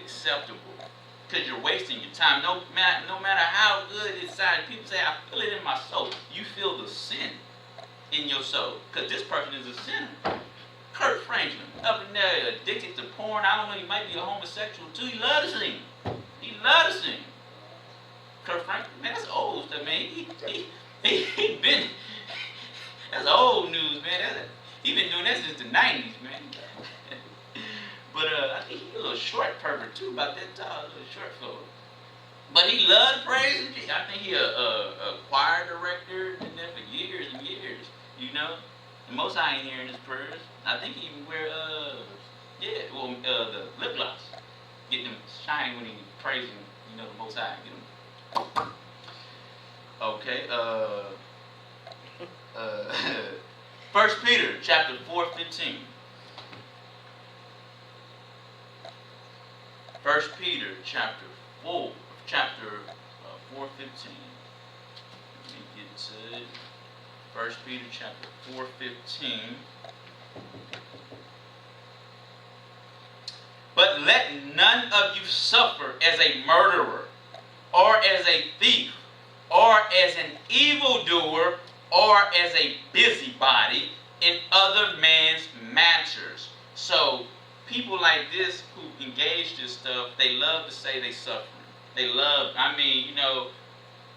acceptable. Because you're wasting your time. No matter how good it sounds, people say, I feel it in my soul. You feel the sin in your soul. Because this person is a sinner. Kurt Franklin, up in there, addicted to porn. I don't know, he might be a homosexual too. He loves to sing. He loves to sing. Kurt Franklin, man, that's old stuff, man. He been, that's old news, man. He been doing that since the 90s, man. But I think he's a little short pervert too, about that tall, a little short fellow. But he loved praising Jesus. I think he a choir director and that for years and years, you know. The Most High ain't hearing his prayers. I think he even wear the lip gloss, get them shine when he praising, you know, the Most High. Get them. Okay. 1 Peter chapter 4:15. 1 Peter chapter 4:15. Let me get to it. 1 Peter chapter 4:15. But let none of you suffer as a murderer, or as a thief, or as an evildoer, or as a busybody in other man's matters. So people like this who engage this stuff, they love to say they suffering. They love, I mean, you know,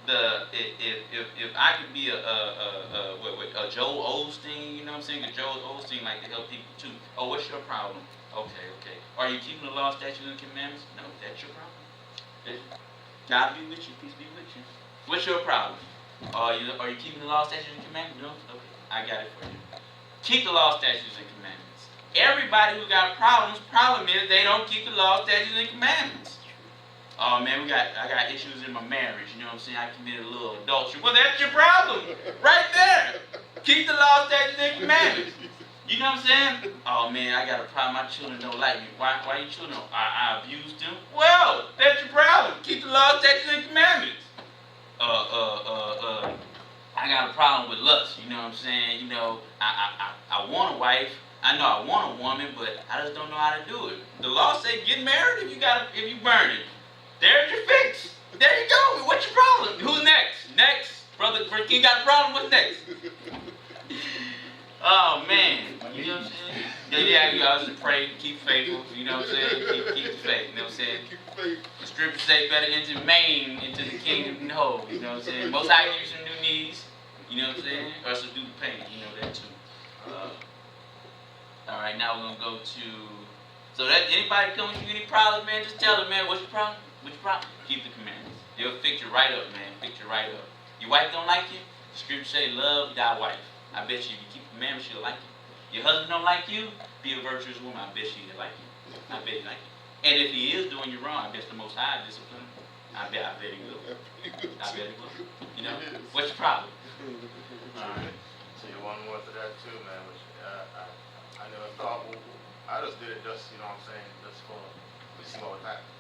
if I could be a Joel Osteen, you know what I'm saying? A Joel Osteen like to help people too. Oh, what's your problem? Okay. Are you keeping the law, statutes, and commandments? No, that's your problem. God be with you, peace be with you. What's your problem? Are you keeping the law, statutes, and commandments? No? Okay, I got it for you. Keep the law, statutes, and commandments. Everybody who got problem is they don't keep the law, statutes, and commandments. Oh man, I got issues in my marriage, you know what I'm saying? I committed a little adultery. Well, that's your problem, right there. Keep the law, statutes, and commandments. You know what I'm saying? Oh man, I got a problem. My children don't like me. Why your children? I abused them. Well, that's your problem. Keep the law, statutes, and commandments. I got a problem with lust. You know what I'm saying? You know, I want a wife. I know I want a woman, but I just don't know how to do it. The law say get married if you burn it. There's your fix. There you go. What's your problem? Who's next? Brother King got a problem. What's next? Oh man, you know what I'm saying? Yeah, you always pray, keep faithful. You know what I'm saying? Keep the faith. You know what I'm saying? The scriptures say better enter Maine into the kingdom than whole. You know what I'm saying? Most High give you some new needs. You know what I'm saying? Or else do the pain. You know that too. All right, now we're gonna go to. So that anybody come with you any problem, man? Just tell them, man. What's your problem? Keep the commandments. They'll fix you right up, man. Fix you right up. Your wife don't like you? The scripture say, love thy wife. I bet you if you keep the commandments, she'll like you. Your husband don't like you? Be a virtuous woman. I bet he'll like you. I bet he like you. And if he is doing you wrong, I bet the Most High discipline him. I bet he will. I bet he will. You know? What's your problem? Alright. So you one more to that too, man. Which I never thought. I just did it just, you know what I'm saying, just for we see what was happening.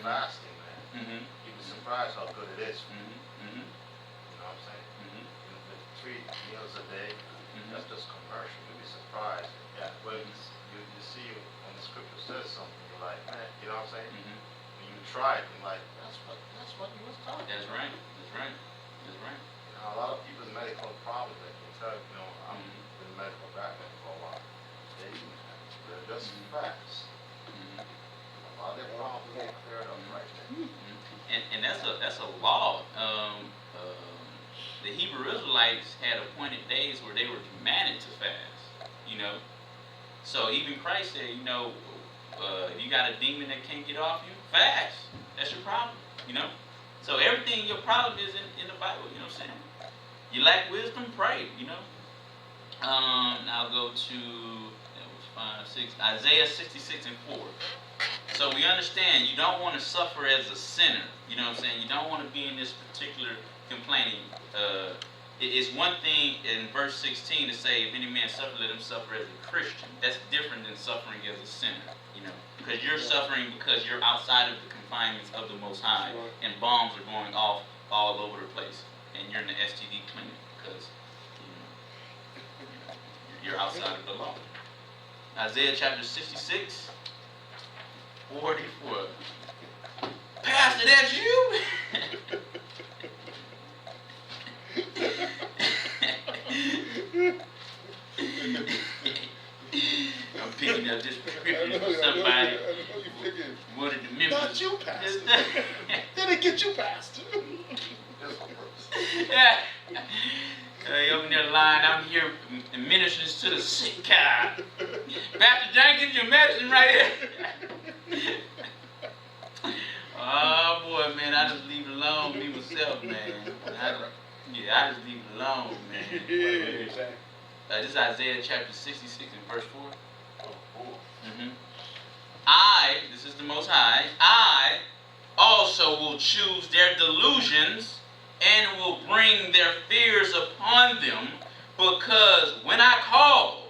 Fasting, man. You'd be surprised how good it is. You know what I'm saying? You know, 3 meals a day. That's just commercial. You'd be surprised. Yeah. But you see when the scripture says something, you're like, man, you know what I'm saying? When you try it, you're like, that's what you was taught. That's right. You know, a lot of people's medical problems, they can tell you know, I've been medical background for a while. They're just facts. A lot of their problems get cleared up right there. And that's a law. The Hebrew Israelites had appointed days where they were commanded to fast. You know, so even Christ said, you know, if you got a demon that can't get off you, fast. That's your problem. You know, so everything your problem is in the Bible. You know what I'm saying? You lack wisdom, pray. You know. I'll go to Isaiah 66:4. So we understand you don't want to suffer as a sinner. You know what I'm saying? You don't want to be in this particular complaining. It's one thing in verse 16 to say, if any man suffer, let him suffer as a Christian. That's different than suffering as a sinner. You know, because you're suffering because you're outside of the confinements of the Most High, and bombs are going off all over the place, and you're in the STD clinic because you're outside of the law. Isaiah chapter 66. 44. Pastor, that's you? I'm picking up this prescription for somebody. Wanted the members. Not you, Pastor. Didn't get you, Pastor. Yeah. You open that line, I'm here ministering to the sick guy. Pastor Jenkins, your medicine right here. Oh boy, man, I just leave it alone, me myself, man. I just leave it alone, man. This is Isaiah chapter 66 and verse 4. This is the Most High, I also will choose their delusions and will bring their fears upon them, because when I call,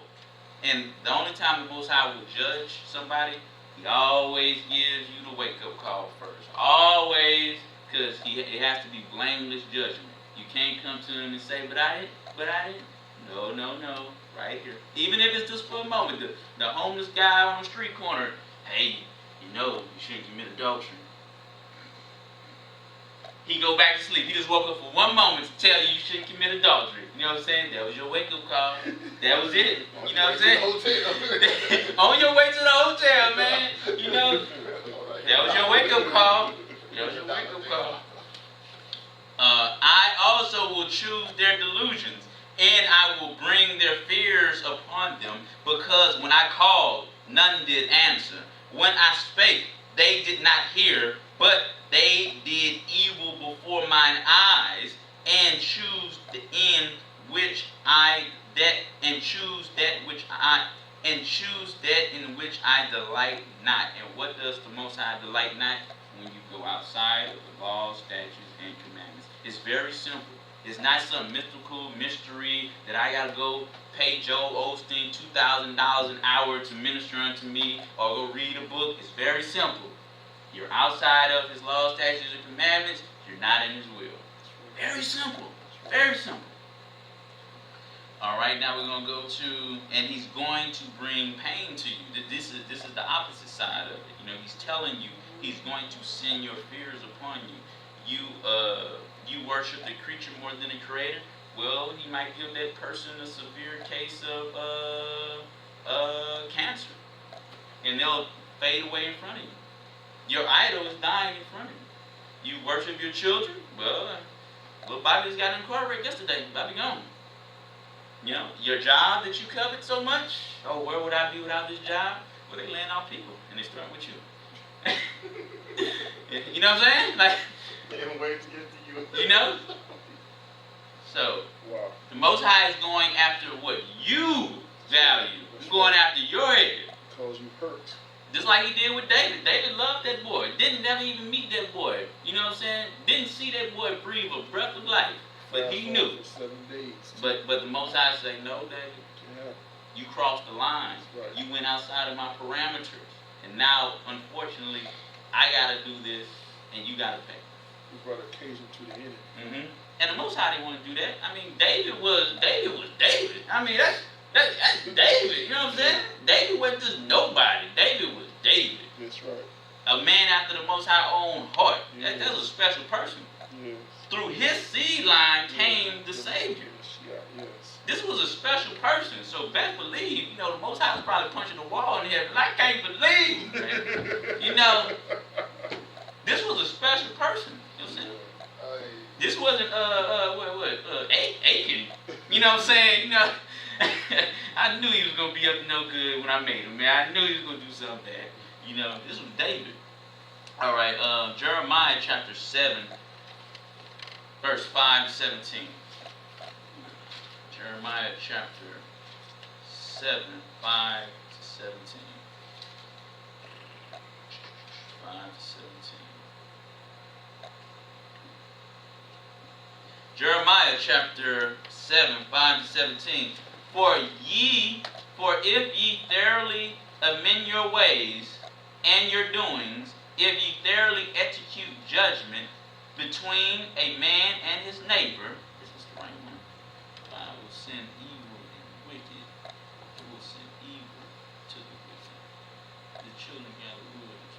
and the only time the Most High will judge somebody, He always gives you the wake-up call first. Always, because it has to be blameless judgment. You can't come to Him and say, but I didn't. No. Right here. Even if it's just for a moment. The homeless guy on the street corner, hey, you shouldn't commit adultery. He go back to sleep. He just woke up for one moment to tell you shouldn't commit adultery. You know what I'm saying? That was your wake-up call. That was it. You know what I'm saying? On your way to the hotel, man. That was your wake-up call. That was your wake-up call. I also will choose their delusions, and I will bring their fears upon them, because when I called, none did answer. When I spake, they did not hear, but they did evil before mine eyes, and choose the end which choose that in which I delight not. And what does the Most High delight not? When you go outside of the laws, statutes, and commandments. It's very simple. It's not some mystical mystery that I gotta go pay Joel Osteen $2,000 an hour to minister unto me, or go read a book. It's very simple. You're outside of His laws, statutes, and commandments. You're not in His will. Very simple. Very simple. All right, now we're going to go to, and He's going to bring pain to you. This is the opposite side of it. He's telling you He's going to send your fears upon you. You worship the creature more than the Creator. Well, He might give that person a severe case of cancer, and they'll fade away in front of you. Your idol is dying in front of you. You worship your children. Well, Bobby just got in a car wreck yesterday. Bobby gone. Your job that you covet so much. Oh, where would I be without this job? Well, they laying off people, and they start with you. You know what I'm saying? Like, they don't wait to get to you. So, the Most High is going after what you value. He's going after your head. Because you hurt. Just like He did with David. David loved that boy. Didn't never even meet that boy. You know what I'm saying? Didn't see that boy breathe a breath of life. But he knew. For 7 days. But the Most High say, no, David. Yeah. You crossed the line. Right. You went outside of my parameters. And now, unfortunately, I got to do this, and you got to pay. You brought occasion to the enemy. And the Most High didn't want to do that. I mean, David was David. I mean, that's David. You know what I'm saying? David wasn't just nobody. David was David. That's right. A man after the Most High own heart. Yes. That's a special person. Yes. Through his seed line came the Savior. Yes. This was a special person. So best believe, the Most High was probably punching the wall in heaven. I can't believe, man. This was a special person. You know what I'm saying? This wasn't Achan. You know what I'm saying? I knew he was gonna be up to no good when I made him, man. I knew he was gonna do something bad. This was David. All right, Jeremiah chapter 7, verse 5 to 17. Jeremiah chapter 7, 5 to 17. 5 to 17. Jeremiah chapter 7, 5 to 17. For if ye thoroughly amend your ways and your doings, if ye thoroughly execute judgment between a man and his neighbor, this is the right one. I will send evil and wicked. I will send evil to the wicked. The children gather wood.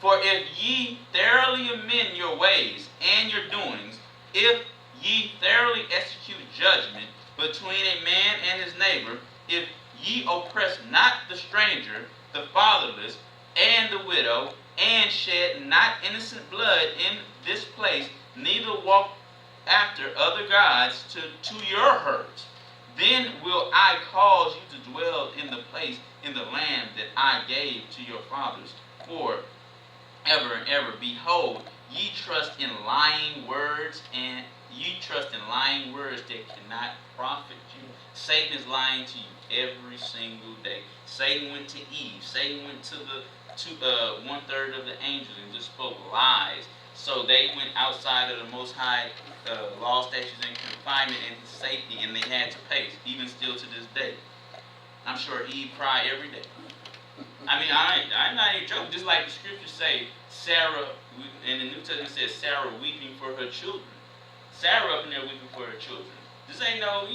For if ye thoroughly amend your ways and your doings, if ye thoroughly execute judgment between a man and his neighbor, if ye oppress not the stranger, the fatherless, and the widow, and shed not innocent blood in this place, neither walk after other gods to your hurt, then will I cause you to dwell in the place in the land that I gave to your fathers for ever and ever. Behold, ye trust in lying words, and ye trust in lying words that cannot profit you. Satan is lying to you every single day. Satan went to Eve. Satan went to the 1/3 of the angels and just spoke lies. So they went outside of the Most High law, statutes, and confinement and safety, and they had to pay, even still to this day. I'm sure Eve cried every day. I mean, I'm not even joking. Just like the scriptures say, Sarah, in the New Testament says Sarah weeping for her children. Sarah up in there weeping for her children. This ain't no,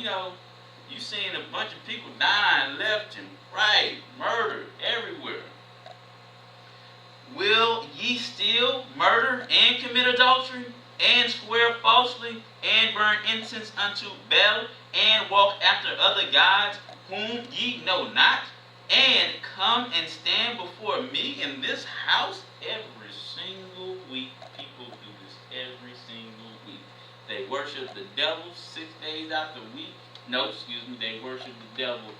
you seeing a bunch of people dying left and right, murdered everywhere. Will ye still murder and commit adultery, and swear falsely, and burn incense unto Baal, and walk after other gods whom ye know not, and come and stand before me in this house? Every single week, people do this every single week. They worship the devil 6 days out the week. No, excuse me, they worship the devil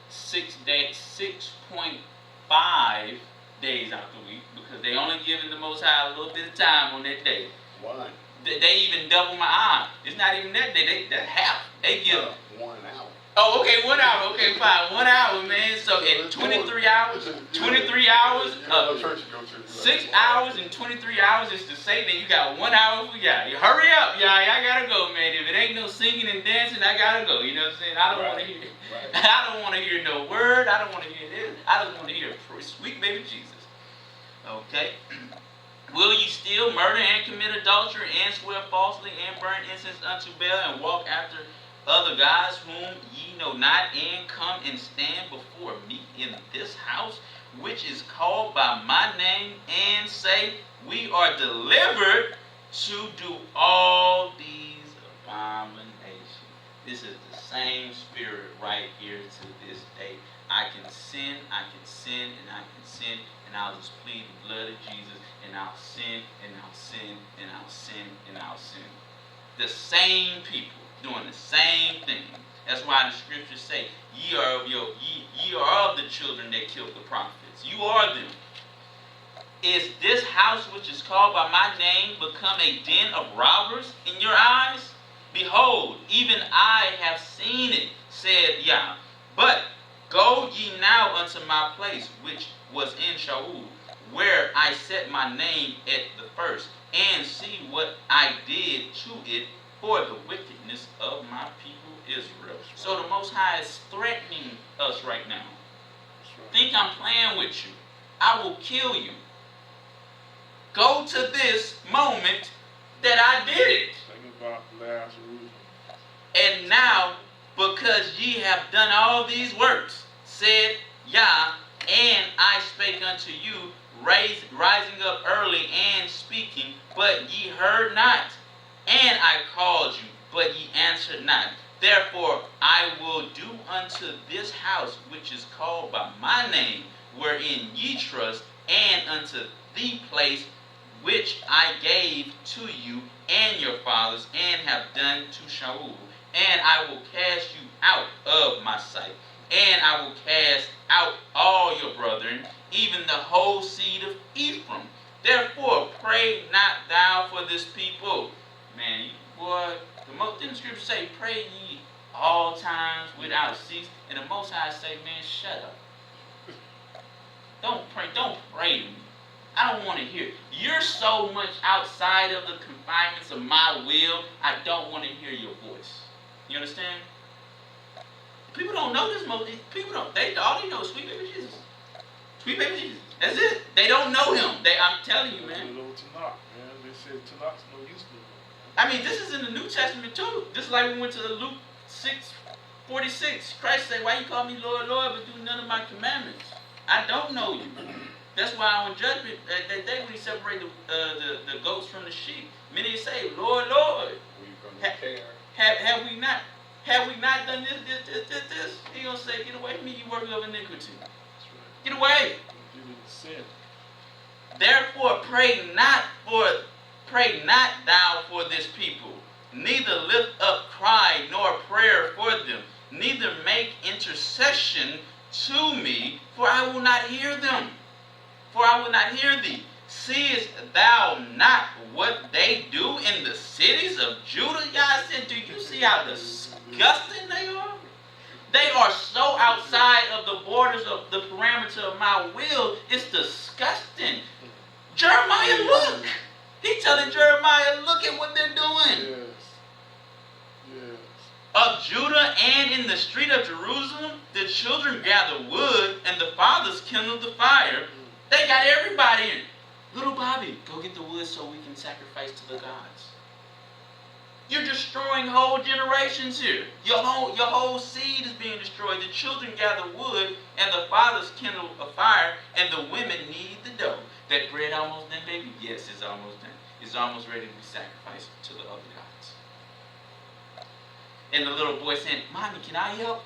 6.5 days out the week, because they only giving the Most High a little bit of time on that day. Why? They even double my eye. It's not even that day. That's half. They give 1 hour. Oh, okay, 1 hour. Okay, fine. 1 hour, man. So in 23 hours, 23 hours, 6 hours and 23 hours is to say that you got 1 hour for y'all. You hurry up, y'all. Y'all gotta go, man. If it ain't no singing and dancing, I gotta go. You know what I'm saying? I don't want to hear. I don't want to hear no word. I don't want to hear this. I just want to hear sweet baby Jesus. Okay. Will you still murder and commit adultery, and swear falsely, and burn incense unto Baal, and walk after other gods whom ye know not, and come and stand before me in this house, which is called by my name, and say, we are delivered to do all these abominations? This is the same spirit right here to this day. I can sin, and I can sin, and I'll just plead the blood of Jesus, and I'll sin, and I'll sin, and I'll sin, and I'll sin. The same people doing the same thing. That's why the scriptures say, ye are of the children that killed the prophets. You are them. Is this house which is called by my name become a den of robbers in your eyes? Behold, even I have seen it, said Yah. But go ye now unto my place which was in Shaul, where I set my name at the first, and see what I did to it for the wickedness of my people Israel. So the Most High is threatening us right now. Think I'm playing with you? I will kill you. Go to this moment that I did it. Think about Lazarus. And now, because ye have done all these works, said Yah, and I spake unto you, rising up early and speaking, but ye heard not. And I called you, but ye answered not. Therefore I will do unto this house which is called by my name, wherein ye trust, and unto the place which I gave to you and your fathers, and have done to Shaul. And I will cast you out of my sight, and I will cast out all your brethren, even the whole seed of Ephraim. Therefore pray not thou for this people. Man, boy, didn't the scripture say, pray ye all times without cease? And the Most High say, man, shut up. Don't pray to me. I don't want to hear. You're so much outside of the confinements of my will, I don't want to hear your voice. You understand? People don't know this most. People don't. All they know is sweet baby Jesus. Sweet baby Jesus. That's it. They don't know him. I'm telling you, man. They said Tanakh's no use to them. I mean, this is in the New Testament too. Just like we went to Luke 6:46. Christ said, why you call me Lord, Lord, but do none of my commandments? I don't know you. That's why on judgment that day when he separated the goats from the sheep, many say, Lord, Lord, have we not done this? He gonna say, get away from me, you workers of iniquity. Get away. Therefore pray not thou for this people, neither lift up cry nor prayer for them, neither make intercession to me, for I will not hear them. For I will not hear thee. Seest thou not what they do in the cities of Judah? God said, do you see how disgusting they are? They are so outside of the borders of the parameter of my will. It's disgusting. Jeremiah, look. He's telling Jeremiah, look at what they're doing. Yes. Of Judah and in the street of Jerusalem, the children gather wood and the fathers kindle the fire. They got everybody in. Little Bobby, go get the wood so we can sacrifice to the gods. You're destroying whole generations here. Your whole seed is being destroyed. The children gather wood and the fathers kindle a fire and the women knead the dough. That bread almost done, baby? Yes, it's almost done. It's almost ready to be sacrificed to the other gods. And the little boy said, Mommy, can I help?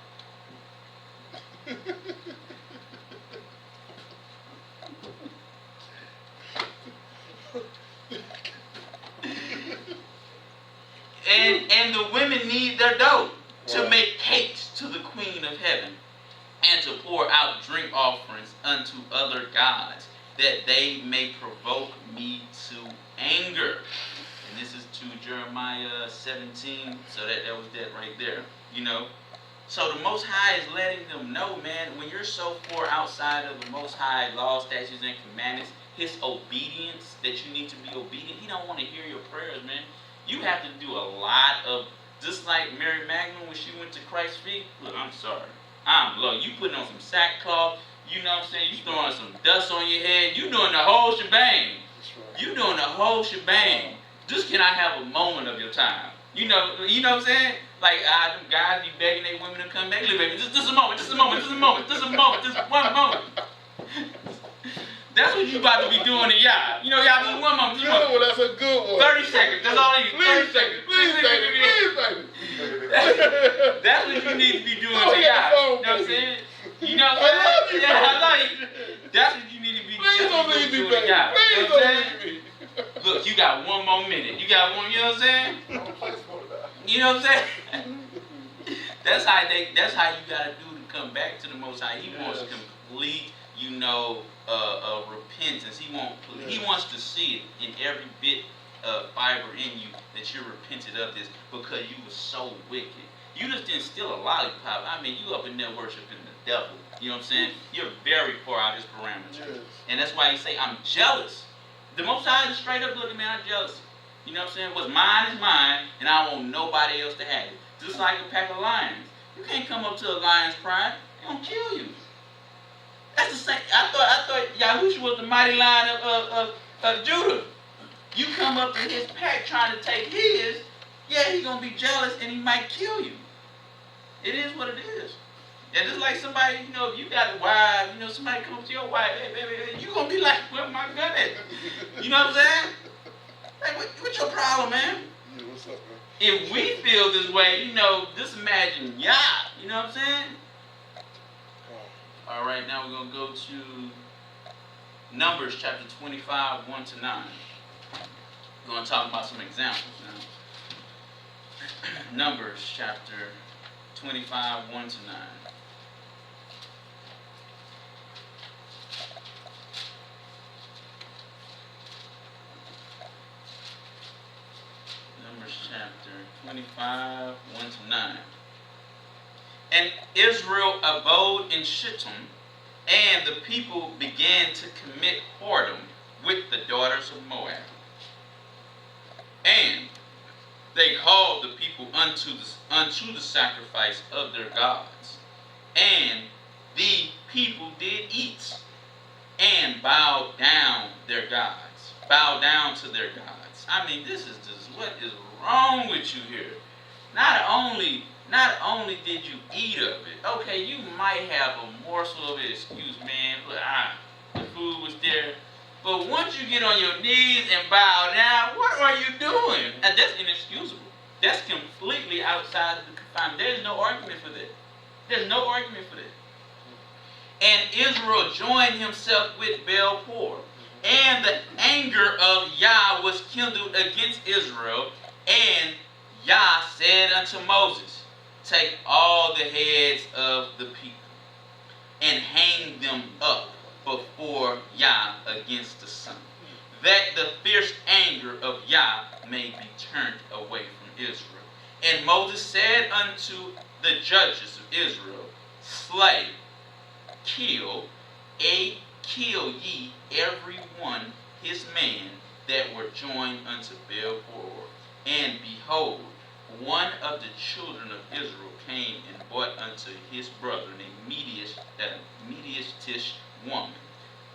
And the women knead their dough to make cakes to the Queen of Heaven and to pour out drink offerings unto other gods, that they may provoke me to anger. And this is to Jeremiah 17, so that was that right there, you know. So the Most High is letting them know, man, when you're so far outside of the Most High law, statutes, and commandments, His obedience, that you need to be obedient, He don't want to hear your prayers, man. You have to do a lot of, just like Mary Magdalene when she went to Christ's feet. Look, I'm sorry. I'm low. You putting on some sackcloth, you know what I'm saying? You throwing some dust on your head. You doing the whole shebang. Right. You doing the whole shebang. Just can I have a moment of your time? You know what I'm saying? Like, them guys be begging their women to come back. Look, baby, just a moment, just one moment. That's what you about to be doing to y'all. You know, y'all do one moment. Well, that's a good one. 30 seconds. That's all you need. 30 seconds. Please, that's what you need to be doing to y'all. You know what I'm saying? You know what I'm saying? I love you. Yeah, I love you. That's what you need to be doing. Please don't leave me, baby. Please don't leave me. Look, you got one more minute. You got one, you know what I'm saying? You know what I'm saying? That's how you gotta do to come back to the Most High. He wants complete, repentance. He wants to see it in every bit of fiber in you that you're repented of this, because you were so wicked. You just didn't steal a lollipop. I mean, you up in there worshiping the devil. You know what I'm saying? You're very far out of his parameters. Yes. And that's why you say, I'm jealous. The Most High is straight up looking, man, I'm jealous. You know what I'm saying? What's mine is mine, and I want nobody else to have it. Just like a pack of lions. You can't come up to a lion's pride. They're going to kill you. That's the same. I thought Yahushua was the mighty lion of Judah. You come up to his pack trying to take his, yeah, he's going to be jealous and he might kill you. It is what it is. And just like somebody, if you got a wife, somebody comes to your wife, hey, baby, you going to be like, where my gun at? You know what I'm saying? Like, what's your problem, man? Yeah, what's up, man? If we feel this way, just imagine Yah. You know what I'm saying? All right, now we're going to go to Numbers chapter 25, 1 to 9. We're going to talk about some examples now. Numbers chapter 25, 1 to 9. Numbers chapter 25, 1 to 9. And Israel abode in Shittim, and the people began to commit whoredom with the daughters of Moab. And they called the people unto the sacrifice of their gods. And the people did eat, and bowed down their gods. Bowed down to their gods. I mean, this is just, what is wrong with you here? Not only did you eat of it, okay, you might have a morsel of it, excuse man, but the food was there. But once you get on your knees and bow down, what are you doing? And that's inexcusable. That's completely outside the confinement. There's no argument for that. There's no argument for that. And Israel joined himself with Baal-Peor. And the anger of Yah was kindled against Israel. And Yah said unto Moses, take all the heads of the people and hang them up before Yah against the sun, that the fierce anger of Yah may be turned away from Israel. And Moses said unto the judges of Israel, slay, kill ye every one his man that were joined unto Baal-Peor. And behold, one of the children of Israel came and brought unto his brethren a Midianitish woman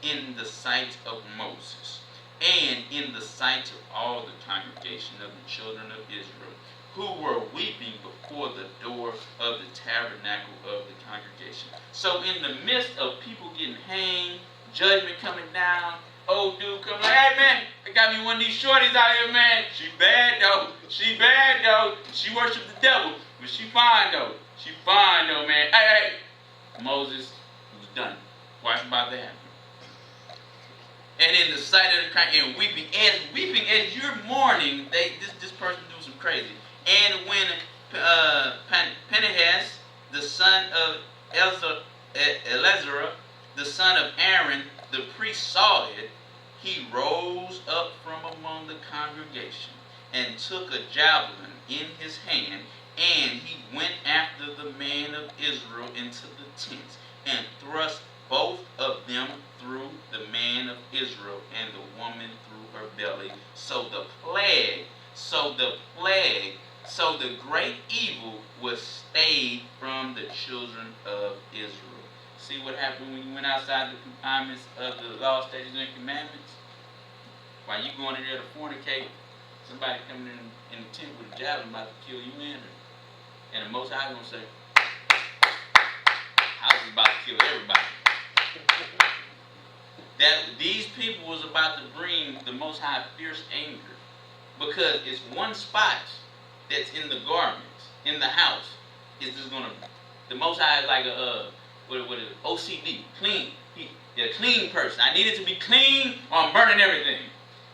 in the sight of Moses, and in the sight of all the congregation of the children of Israel, who were weeping before the door of the tabernacle of the congregation. So in the midst of people getting hanged, judgment coming down, old dude come like, hey man, I got me one of these shorties out here, man. She bad though. She bad though. She worship the devil, but she fine though. She fine though, man. Hey. Moses was done. Watch about to happen. And in the sight of the crowd, and weeping as you're mourning, this person doing some crazy. And when Phinehas, the son of Eleazar, the son of Aaron, the priest, saw it, he rose up from among the congregation and took a javelin in his hand, and he went after the man of Israel into the tents, and thrust both of them through the man of Israel and the woman through her belly. So the great evil was stayed from the children of Israel. See what happened when you went outside the confinements of the law, statutes, and commandments? While you going in there to fornicate, somebody coming in the tent with a javelin about to kill you in there. And the Most High going to say, I was about to kill everybody. That these people was about to bring the Most High fierce anger, because it's one spot that's in the garments, in the house. It's just going to, the Most High is like what is it? OCD, clean. He's a clean person. I need it to be clean or I'm burning everything.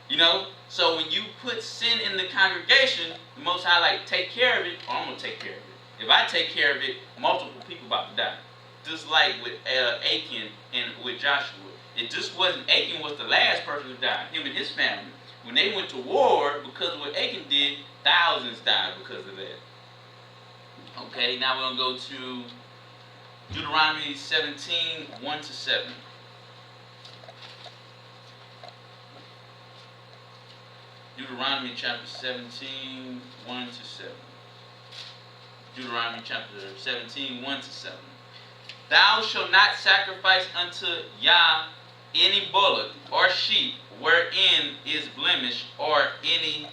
You know? So when you put sin in the congregation, the Most High like, take care of it, or I'm going to take care of it. If I take care of it, multiple people about to die. Just like with Achan and with Joshua. It just wasn't, Achan was the last person to die, him and his family. When they went to war, because of what Achan did, thousands died because of that. Okay, now we're going to go to Deuteronomy 17, 1 to 7. Deuteronomy chapter 17, 1 to 7. Deuteronomy chapter 17, 1 to 7. Thou shalt not sacrifice unto Yah any bullock or sheep wherein is blemish or any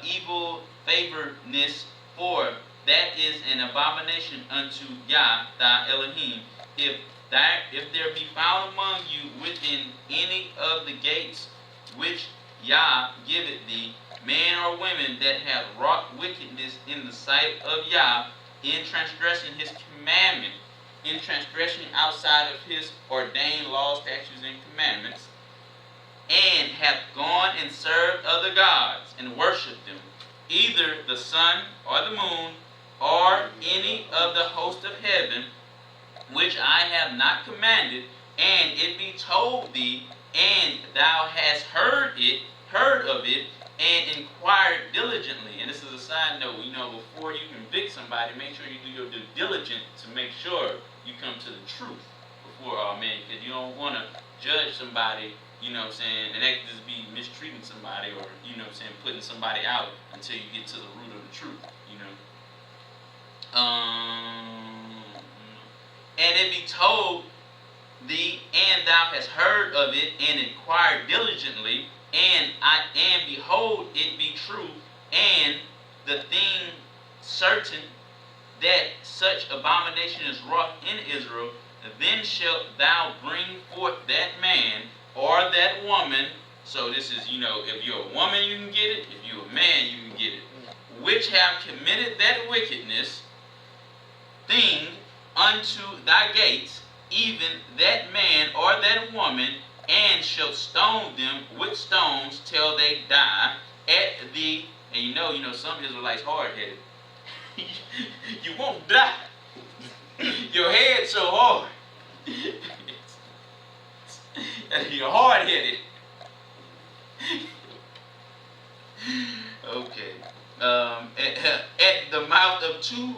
evil favoredness, for that is an abomination unto Yah thy Elohim. If there be found among you within any of the gates which Yah giveth thee, man or women that have wrought wickedness in the sight of Yah, in transgressing his commandment, in transgression outside of his ordained laws, statutes, and commandments, and hath gone and served other gods and worshipped them, either the sun or the moon, or any of the host of heaven, which I have not commanded, and it be told thee, and thou hast heard of it, and inquired diligently. And this is a side note, before you convict somebody, make sure you do your due diligence to make sure you come to the truth before, because you don't want to judge somebody, and that could just be mistreating somebody, or, putting somebody out until you get to the root of the truth, And it be told thee, and thou hast heard of it, and inquired diligently, and behold, it be true, and the thing certain, that such abomination is wrought in Israel, then shalt thou bring forth that man or that woman. So this is, if you're a woman, you can get it. If you're a man, you can get it. Which have committed that wickedness thing unto thy gates, even that man or that woman, and shalt stone them with stones till they die at thee. And some Israelites hard-headed. You won't die. Your head's so hard. You're hard-headed. Okay. At the mouth of two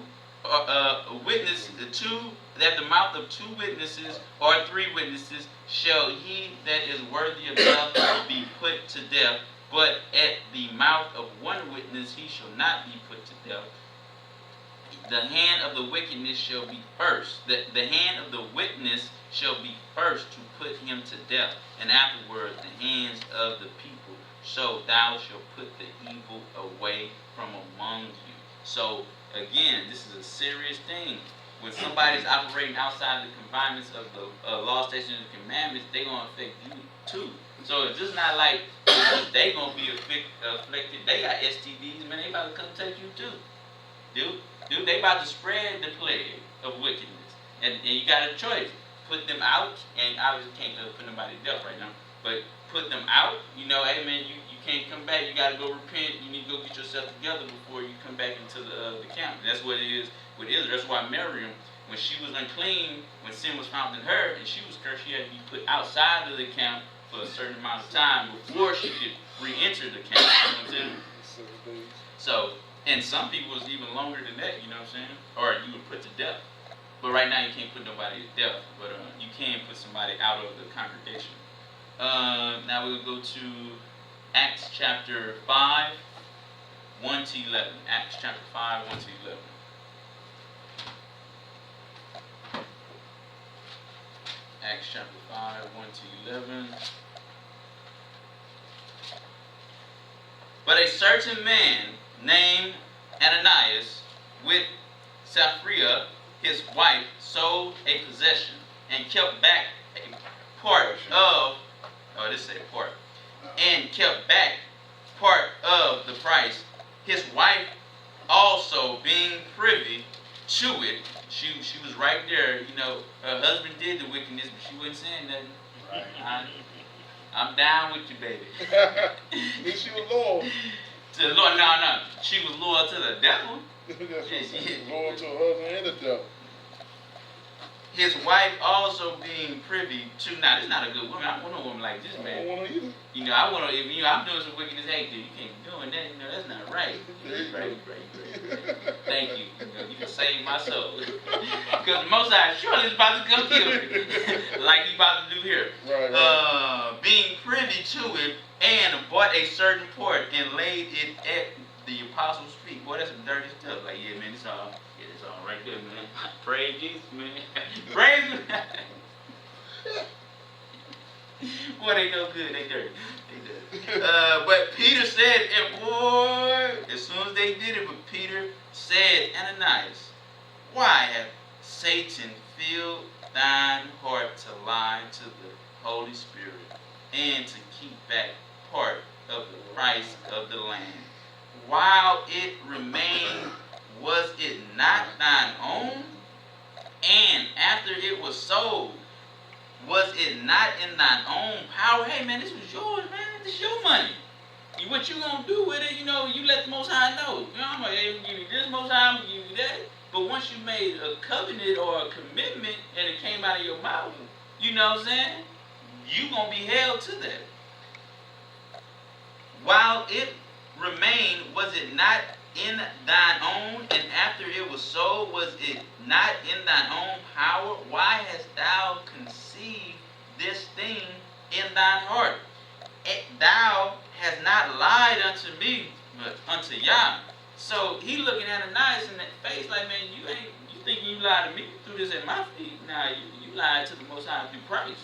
witnesses or three witnesses shall he that is worthy of death be put to death. But at the mouth of one witness he shall not be put to death. The hand of the wickedness shall be first. The hand of the witness shall be first to put him to death, and afterward the hands of the people. So thou shalt put the evil away from among you. So again, this is a serious thing. When somebody's operating outside the confinements of the law, statutes, and commandments, they're going to affect you too. So it's just not like they going to be afflicted. They got STDs, man. They about to come take you too. Dude, they about to spread the plague of wickedness. And you got a choice. Put them out, and obviously can't put nobody to death right now, but put them out. Hey man, you can't come back. You got to go repent. You need to go get yourself together before you come back into the camp. And that's what it is with Israel. That's why Miriam, when she was unclean, when sin was found in her, and she was cursed, she had to be put outside of the camp for a certain amount of time before she could re-enter the camp. You know what I'm saying? So, and some people was even longer than that, you know what I'm saying? Or you were put to death. But right now you can't put nobody to death, but you can put somebody out of the congregation. Now we'll go to Acts chapter 5, 1 to 11. Acts chapter 5, 1 to 11. Acts chapter 5, 1 to 11. But a certain man named Ananias with Sapphira, his wife, sold a possession and kept back a part of, and kept back part of the price. His wife also being privy to it, she was right there, her husband did the wickedness, but she wasn't saying nothing. Right. I'm down with you, baby. She was loyal. To the Lord, no. She was loyal to the devil. Loyal to her husband and the devil. His wife also being privy to. Now, this is not a good woman. I don't want no woman like this, man. I don't want her either. I want to. If I'm doing some wickedness, hey, dude, you can't be doing that. That's not right. Right. Thank you. You can save my soul. Because the Most High surely is about to come kill me, like he about to do here. Right. Being privy to it, and bought a certain part and laid it at the apostles' feet. Boy, that's some dirty stuff. Like, yeah, man, it's all right there, man. Praise Jesus, man. Praise him. Boy, they no good. They dirty. But Peter said, and boy, as soon as they did it, but Peter said, Ananias, why hath Satan filled thine heart to lie to the Holy Spirit and to keep back part of the price of the land? While it remained, was it not thine own? And after it was sold, was it not in thine own power? Hey man, this was yours, man. This is your money. What you gonna do with it? You let the Most High know. I'm gonna give you this, Most High, I'm gonna give you that. But once you made a covenant or a commitment and it came out of your mouth, you know what I'm saying? You gonna be held to that. While it remained, was it not in thine own? And after it was sold, was it not in thine own power? Why hast thou conceived this thing in thine heart? Thou hast not lied unto me, but unto Yah. So he looking at Ananias in that face like, man, you thinking you lied to me? You threw this at my feet. Nah, you lied to the Most High through Christ.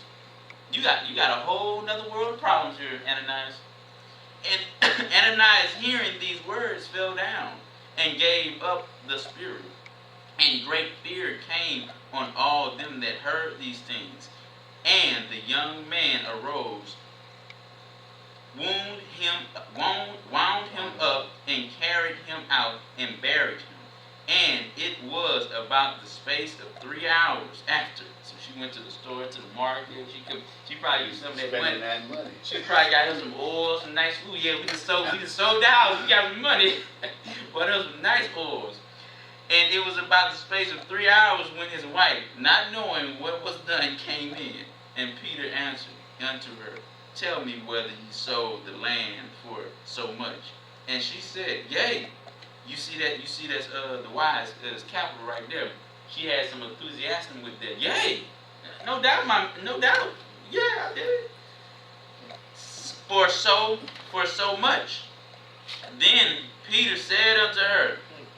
You got a whole nother world of problems here, Ananias. And Ananias, hearing these words, fell down and gave up the spirit. And great fear came on all them that heard these things. And the young man arose, wound him up, and carried him out, and buried him. And it was about the space of 3 hours after. So she went to the store, to the market. She probably used some of that money. She probably got her some oils, some nice food. Yeah, we just sold the house. We got some money. But there was some nice oils. And it was about the space of 3 hours when his wife, not knowing what was done, came in. And Peter answered unto her, Tell me whether ye sold the land for so much. And she said, Yea. You see that's the wise capital right there. She had some enthusiasm with that. Yea. No doubt, no doubt. Yeah, I did it. For so much. Then Peter said unto her,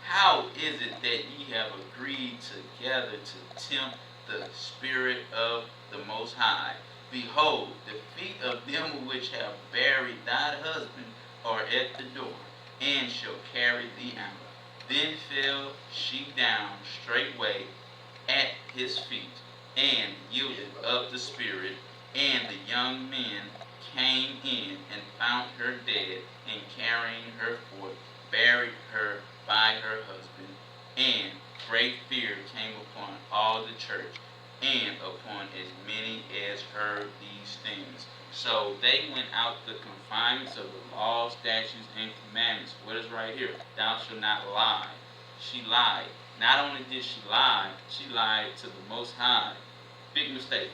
How is it that ye have agreed together to tempt the Spirit of the Most High? Behold, the feet of them which have buried thy husband are at the door, and shall carry thee out. Then fell she down straightway at his feet, and yielded up the spirit. And the young men came in, and found her dead, and carrying her forth, buried her by her husband. And great fear came upon all the church, and upon as many as heard these things. So they went out the confinements of the law, statutes, and commandments. What is right here? Thou shalt not lie. She lied. Not only did she lie, she lied to the Most High. Big mistake.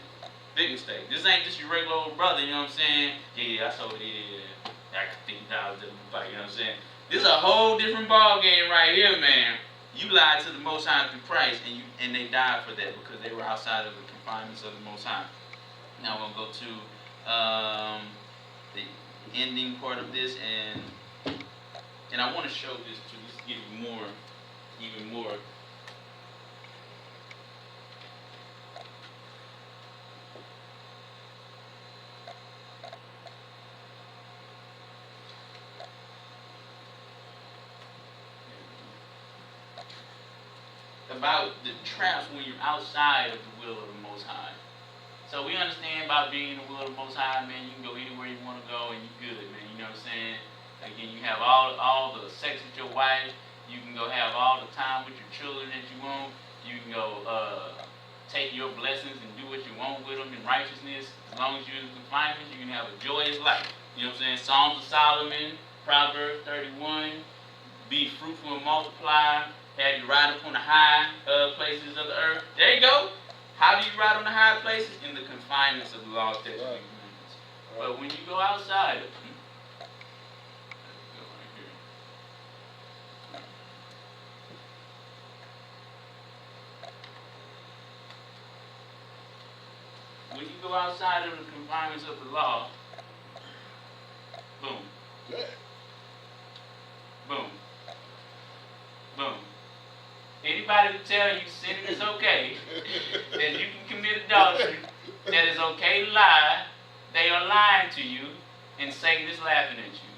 Big mistake. This ain't just your regular old brother, you know what I'm saying? Yeah, I sold it. Yeah, I think $50 in the fight, you know what I'm saying? This is a whole different ball game right here, man. You lied to the Most High through Christ, and they died for that because they were outside of the confinements of the Most High. Now we're going to go to the ending part of this, and I want to show this to just give you even more. About the traps when you're outside of the will of the Most High. So we understand about being in the will of the Most High, man. You can go anywhere you want to go, and you're good, man. You know what I'm saying? Again, you have all the sex with your wife. You can go have all the time with your children that you want. You can go take your blessings and do what you want with them in righteousness. As long as you're in confinement, you can have a joyous life. You know what I'm saying? Psalms of Solomon, Proverbs 31. Be fruitful and multiply. Have you ride upon the high places of the earth. There you go. How do you ride on the high places? In the confinements of the law, statutes, and commandments. But when you go outside, when you go outside of the confinements of the law, boom, boom, boom. Anybody to tell you sinning is okay, that you can commit adultery, that it's okay to lie, they are lying to you, and Satan is laughing at you.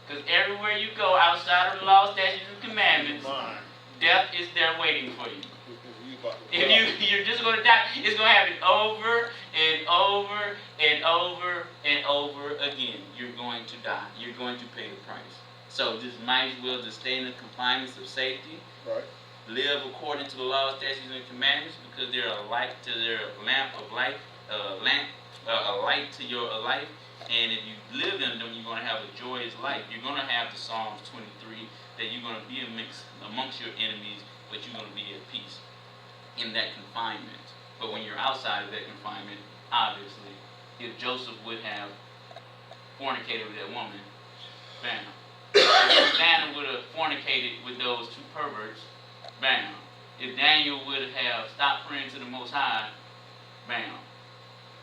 Because everywhere you go outside of the law, statutes, and commandments, death is there waiting for you. If you're just going to die, it's going to happen over and over and over and over again. You're going to die. You're going to pay the price. So just might as well just stay in the confinements of safety. Right. Live according to the law, statutes, and commandments, because they're a light to their lamp of life, a light to your life. And if you live in them, you're going to have a joyous life. You're going to have the Psalms 23, that you're going to be amongst your enemies, but you're going to be at peace in that confinement. But when you're outside of that confinement, obviously, if Joseph would have fornicated with that woman, bam. If Daniel would have fornicated with those two perverts, bam. If Daniel would have stopped praying to the Most High, bam.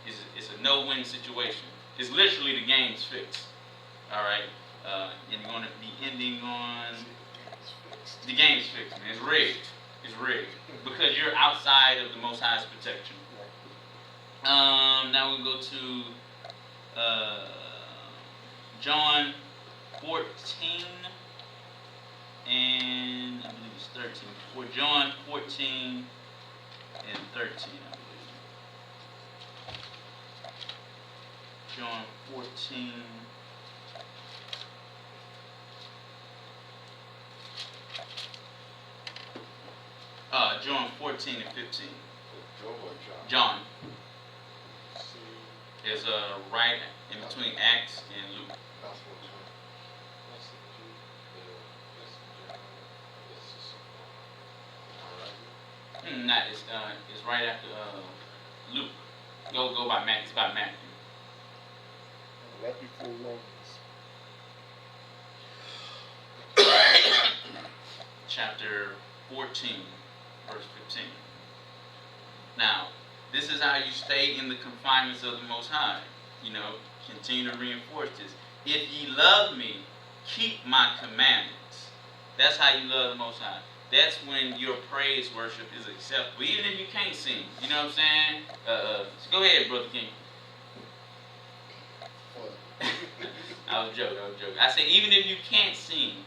It's a no-win situation. It's literally the game's fixed. All right? And you're going to be ending on... The game's fixed, man. It's rigged. It's rigged. Because you're outside of the Most High's protection. Now we go to John 14. And I believe it's 13. For John 14 and 13, I believe. John 14. John 14 and 15. John is right in between Acts and Luke. Not it's right after Luke. Go by Matthew. It's by Matthew. Right before Romans. Chapter 14, verse 15. Now, this is how you stay in the confinements of the Most High. You know, continue to reinforce this. If ye love me, keep my commandments. That's how you love the Most High. That's when your praise worship is acceptable, even if you can't sing. You know what I'm saying? So go ahead, Brother King. I was joking. I said, even if you can't sing,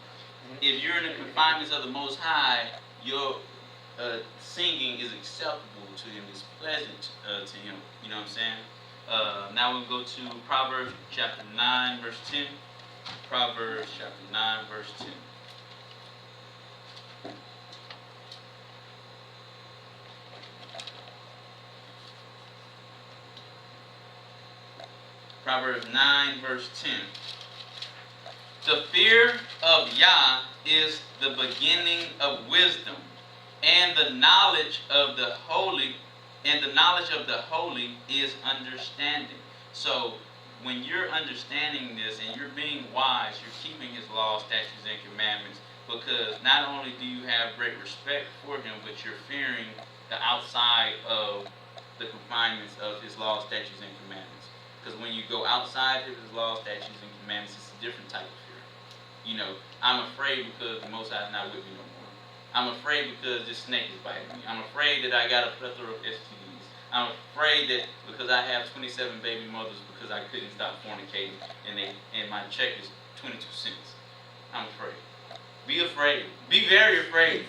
if you're in the confinements of the Most High, your singing is acceptable to Him, it's pleasant to Him. You know what I'm saying? Now we'll go to Proverbs chapter 9, verse 10. Proverbs chapter 9, verse 10. Proverbs 9, verse 10. The fear of Yah is the beginning of wisdom, and the knowledge of the holy, is understanding. So when you're understanding this and you're being wise, you're keeping His laws, statutes, and commandments, because not only do you have great respect for Him, but you're fearing the outside of the confinements of His laws, statutes, and commandments. Because when you go outside of His laws, statutes, and commandments, it's a different type of fear. You know, I'm afraid because the Most High is not with me no more. I'm afraid because this snake is biting me. I'm afraid that I got a plethora of STDs. I'm afraid that because I have 27 baby mothers because I couldn't stop fornicating and my check is 22 cents. I'm afraid. Be afraid. Be very afraid.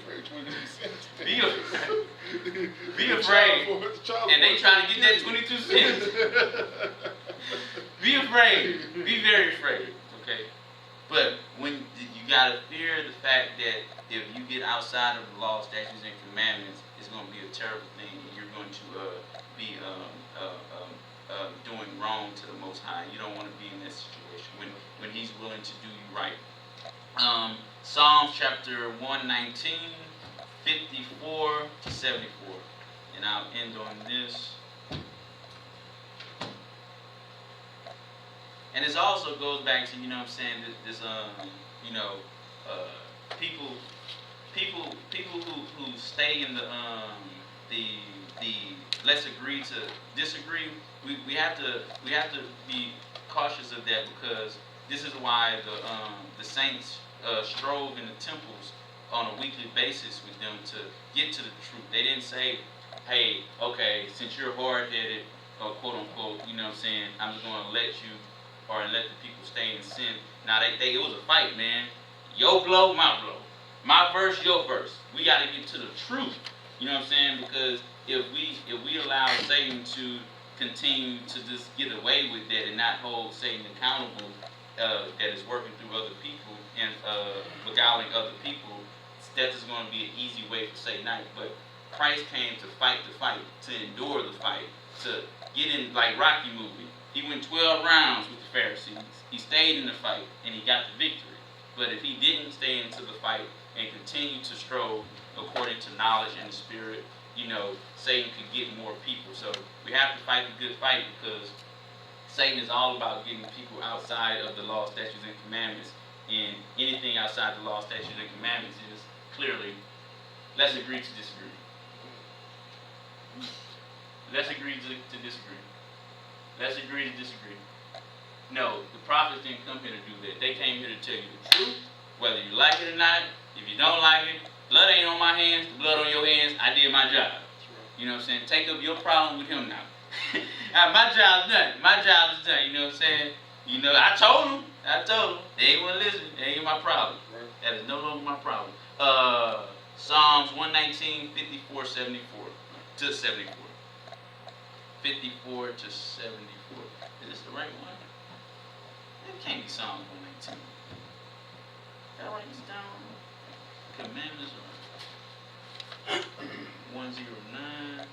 Be afraid. Be afraid. And they trying to get that 22 cents. Be afraid. Be very afraid. Okay? But when you gotta fear the fact that if you get outside of the law, statutes, and commandments, it's going to be a terrible thing, and you're going to be doing wrong to the Most High. You don't want to be in that situation when He's willing to do you right. Psalms chapter 119, 54 to 74, and I'll end on this. And this also goes back to, you know what I'm saying, this people who stay in the let's agree to disagree. We have to be cautious of that, because this is why the saints strove in the temples on a weekly basis with them to get to the truth. They didn't say, hey, okay, since you're hard-headed, quote unquote, you know what I'm saying, I'm just going to let you or let the people stay in sin. Now it was a fight, man. Your blow, my blow. My verse, your verse. We got to get to the truth. You know what I'm saying? Because if we allow Satan to continue to just get away with that and not hold Satan accountable, that is working through other people and beguiling other people, that is going to be an easy way for Satan out. But Christ came to fight the fight, to endure the fight, to get in, like Rocky movie. He went 12 rounds with the Pharisees. He stayed in the fight, and he got the victory. But if he didn't stay into the fight and continue to strove according to knowledge and the Spirit, you know, Satan could get more people. So we have to fight the good fight, because Satan is all about getting people outside of the law, statutes, and commandments. And anything outside the law, statutes, and commandments is clearly, let's agree to disagree. Let's agree to disagree. Let's agree to disagree. No, the prophets didn't come here to do that. They came here to tell you the truth, whether you like it or not. If you don't like it, blood ain't on my hands, the blood on your hands. I did my job. You know what I'm saying? Take up your problem with him now. My job's done. My job is done. You know what I'm saying? You know, I told them. They ain't want to listen. They ain't my problem. That is no longer my problem. Psalms 119, 54, 74 to 74. 54 to 74. Is this the right one? It can't be Psalms 119. Did I write this down? Commandments are 109.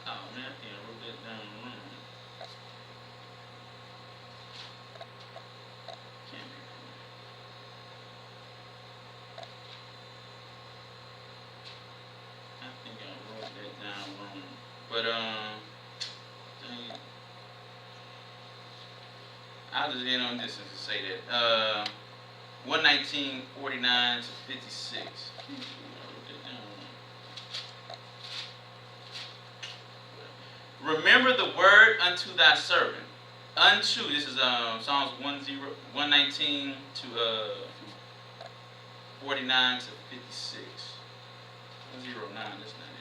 Oh man, I think I wrote that down wrong. Can't be. I think I wrote that down wrong. But dang it. I'll just end on this and just say that. 119:49 to 56. Remember the word unto thy servant. Unto, this is Psalms 119 to 49 to 56. 109, that's not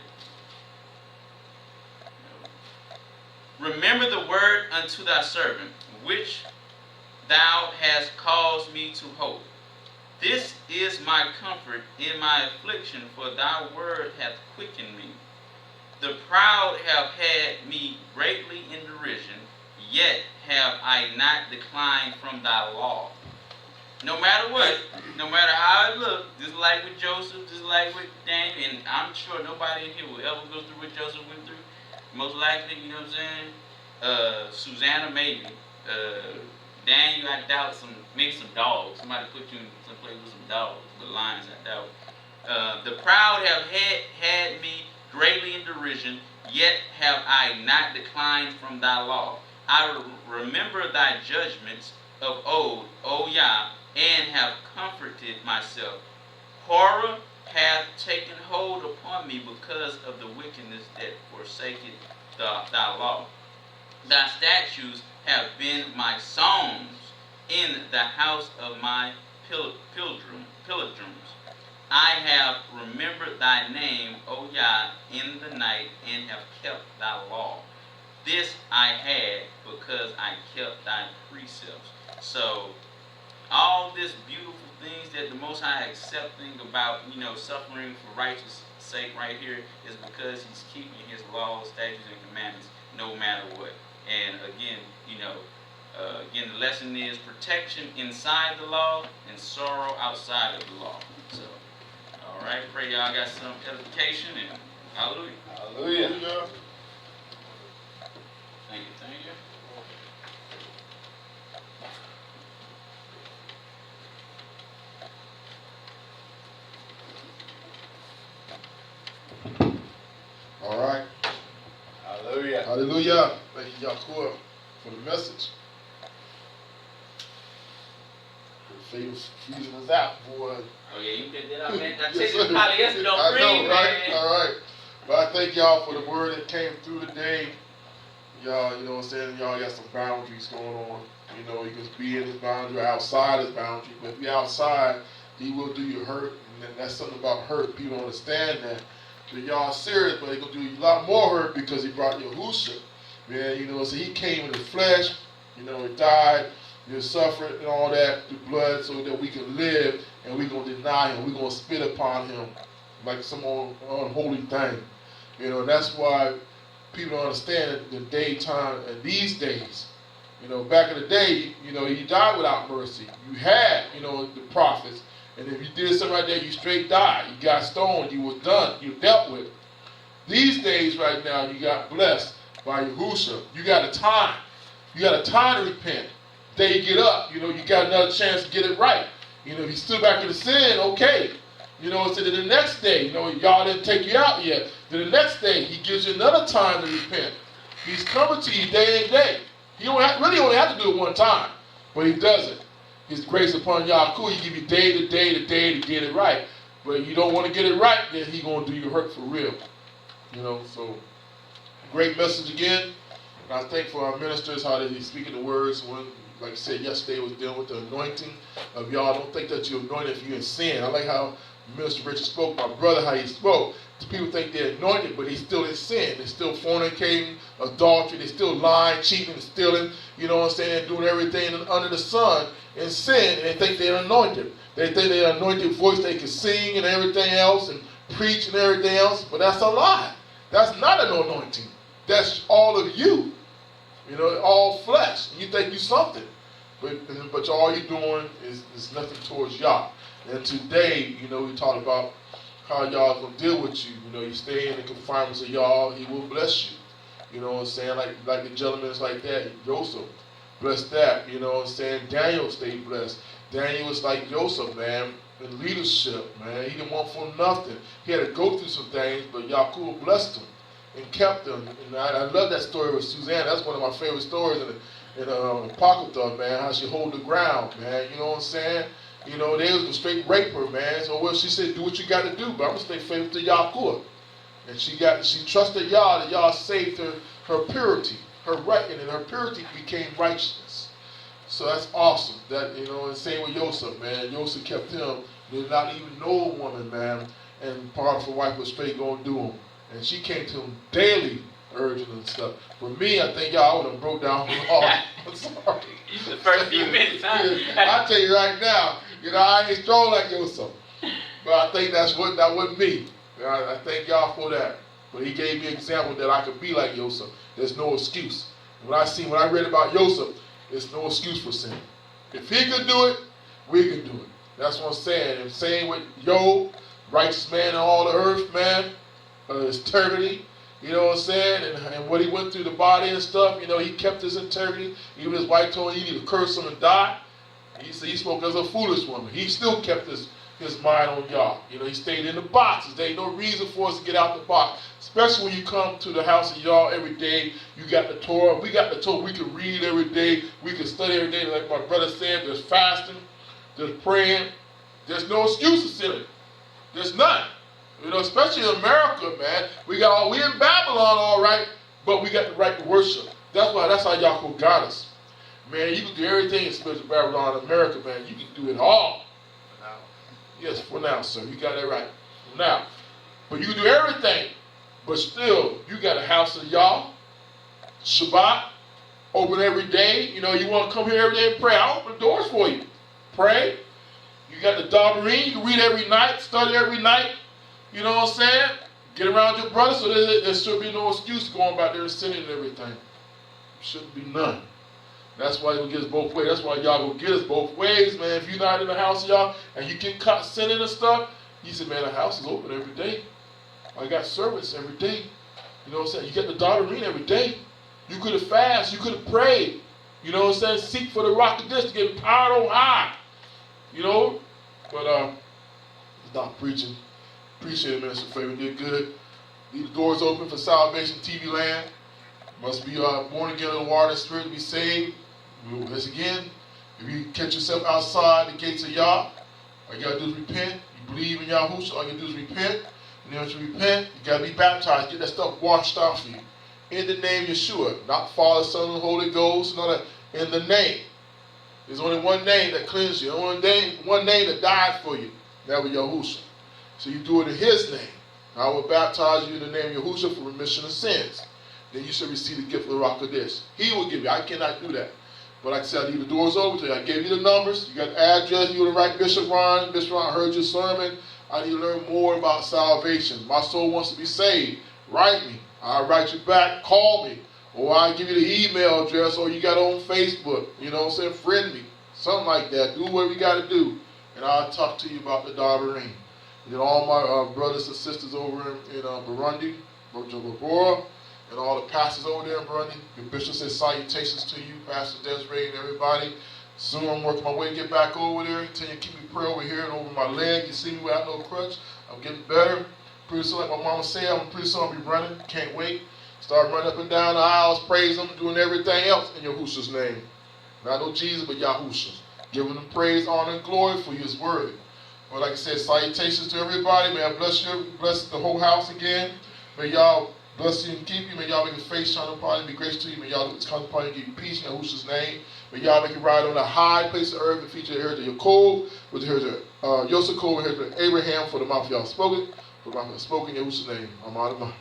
it. No. Remember the word unto thy servant, which thou hast caused me to hope. This is my comfort in my affliction, for thy word hath quickened me. The proud have had me greatly in derision, yet have I not declined from thy law. No matter what, no matter how it looks, just like with Joseph, just like with Daniel, and I'm sure nobody in here will ever go through what Joseph went through. Most likely, you know what I'm saying? Susanna maybe. Daniel, I doubt maybe some dogs. Somebody put you in some place with some dogs, but lions, I doubt. The proud have had me greatly in derision, yet have I not declined from thy law. I remember thy judgments of old, O Yah, and have comforted myself. Horror hath taken hold upon me because of the wickedness that forsaketh thy law. Thy statutes have been my songs in the house of my pilgrims. I have remembered thy name, O Yah, in the night, and have kept thy law. This I had because I kept thy precepts. So, all this beautiful things that the Most High accepting about, suffering for righteous sake right here is because he's keeping his laws, statutes, and commandments no matter what. And again, the lesson is protection inside the law and sorrow outside of the law. So, all right, pray y'all got some edification and hallelujah. Hallelujah. Thank you. All right. Hallelujah. Hallelujah. Thank you, Yahuwah, for the message. Fabian's freezing us out, boy. Oh yeah, you did that, man. I tell you, polyester don't breathe, I know, right? man. All right. But I thank y'all for the word that came through today. Y'all, you know what I'm saying? Y'all got some boundaries going on. You can be in his boundary, outside his boundary. But if you're outside, he will do you hurt. And that's something about hurt. People don't understand that. But y'all serious, but he's going to do you a lot more hurt because he brought Yahushua. Man, so he came in the flesh. He died. He suffered and all that through blood so that we can live, and we're going to deny him. We're going to spit upon him like some unholy thing. And that's why people don't understand the daytime and these days. Back in the day, you died without mercy. You had, the prophets. And if you did something right there, you straight died. You got stoned. You was done. You dealt with it. These days right now, you got blessed by Yahushua. You got a time. You got a time to repent. Day you get up, you got another chance to get it right. If you stood back in the sin, okay. So then the next day, y'all didn't take you out yet. Then the next day, he gives you another time to repent. He's coming to you day and day. He really only have to do it one time, but he doesn't. His grace upon Yahuwah, he give you day to day to day to get it right. But you don't want to get it right, then he going to do you hurt for real. So great message again. And I thank for our ministers, how they speaking the words. Like I said yesterday, was dealing with the anointing of y'all. Don't think that you're anointed if you're in sin. I like how Minister Richard spoke, my brother, how he spoke. People think they're anointed, but he's still in sin. They're still fornicating, adultery. They're still lying, cheating, stealing, doing everything under the sun in sin, and they think they're anointed. They think they anointed voice, they can sing and everything else and preach and everything else, but that's a lie. That's not an anointing. That's all of you. You know, all flesh. You think you something. But all you're doing is nothing towards Yah. And today, you know, we talked about how Yah gonna deal with you. You know, you stay in the confinements of Yah, He will bless you. You know what I'm saying? Like the gentlemen like that, Joseph, blessed that. You know what I'm saying? Daniel stayed blessed. Daniel was like Joseph, man, in leadership, man. He didn't want for nothing. He had to go through some things, but Yahuwah blessed him and kept him. And I love that story with Suzanne. That's one of my favorite stories in Apocrypha, man, how she hold the ground, man. You know what I'm saying? You know, they was a straight rape her, man. So well, she said, do what you got to do, but I'm going to stay faithful to Yahuwah. And she trusted Yah, that Yah saved her purity, her right, and her purity became righteousness. So that's awesome. That, you know, and same with Joseph, man. Joseph kept him. Did not even know a woman, man. And Potiphar's wife was straight going to do him. And she came to him daily, urging and stuff. For me, I think y'all would have broke down the law. I'm sorry. The first few minutes, huh? I tell you right now, you know, I ain't strong like Joseph. But I think that wasn't me. I thank y'all for that. But he gave me an example that I could be like Joseph. There's no excuse. When I read about Joseph, there's no excuse for sin. If he could do it, we can do it. That's what I'm saying. And same with Job, righteous man in all the earth, man. His integrity, you know what I'm saying? And what he went through the body and stuff, you know, he kept his integrity. Even his wife told him he needed to curse him and die. He said he spoke as a foolish woman. He still kept his mind on Yah. You know, he stayed in the boxes. There ain't no reason for us to get out the box. Especially when you come to the house of Yah every day. You got the Torah. We got the Torah. We can read every day. We can study every day. Like my brother said, there's fasting. There's praying. There's no excuses in it. There's none. You know, especially in America, man. We in Babylon, all right, but we got the right to worship. That's how Yahuwah got us. Man, you can do everything in spiritual Babylon in America, man. You can do it all. For now. Yes, for now, sir. You got that right. For now. But you can do everything. But still, you got a house of Yah, Shabbat, open every day. You know, you want to come here every day and pray. I open doors for you. Pray. You got the Dabarim. You can read every night, study every night. You know what I'm saying? Get around your brother so there should be no excuse going back there and sinning and everything. Shouldn't be none. That's why He will get us both ways. That's why Y'all will get us both ways, man. If you're not in the house of Y'all and you get caught sinning and stuff, He said, man, the house is open every day. I got service every day. You know what I'm saying? You get the Dabarim every day. You could have fasted. You could have prayed. You know what I'm saying? Seek for the rock of this to get power on high. You know? But stop preaching. Appreciate it, Minister Fabian. Did good. Leave the doors open for Salvation TV Land. Must be born again in the water and spirit to be saved. Once again, if you catch yourself outside the gates of Yah, all you got to do is repent. You believe in Yahushua, all you got to do is repent. And then once you repent, you got to be baptized. Get that stuff washed off you. In the name of Yeshua. Not Father, Son, and Holy Ghost. No, that. In the name. There's only one name that cleanses you. Only one name that died for you. That was Yahushua. So you do it in His name. I will baptize you in the name of Yahushua for remission of sins. Then you shall receive the gift of the rock of this. He will give you. I cannot do that. But like I said, I leave the doors open to you. I gave you the numbers. You got the address. You want to write Bishop Ron. Bishop Ron, I heard your sermon. I need to learn more about salvation. My soul wants to be saved. Write me. I'll write you back. Call me. Or I'll give you the email address, or you got it on Facebook. You know what I'm saying? Friend me. Something like that. Do what we got to do. And I'll talk to you about the Dabarim. And then all my brothers and sisters over in Burundi, Bujumbura, and all the pastors over there in Burundi. The bishop says salutations to you, Pastor Desiree and everybody. Soon I'm working my way to get back over there. Tell you keep me prayer over here and over my leg. You see me without no crutch. I'm getting better. Pretty soon, like my mama said, pretty soon I'll be running. Can't wait. Start running up and down the aisles, praise Him, doing everything else in Yahushua's name. Not no Jesus, but Yahushua's. Giving Him praise, honor, and glory for His word. But like I said, salutations to everybody. May I bless you, bless the whole house again. May y'all bless you and keep you. May y'all make His face shine upon you and be gracious to you. May y'all come upon you and give you peace in Yahushua's name. May y'all make it ride on a high place of earth and feature the heritage of Yaakov, with the heritage of Yosef, and the heritage of Abraham, for the mouth of y'all spoken, for the mouth of spoken in Yahushua's name. I'm out of mind.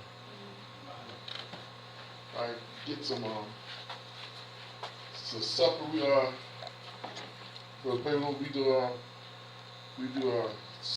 All right, get some supper. For the people we do we do our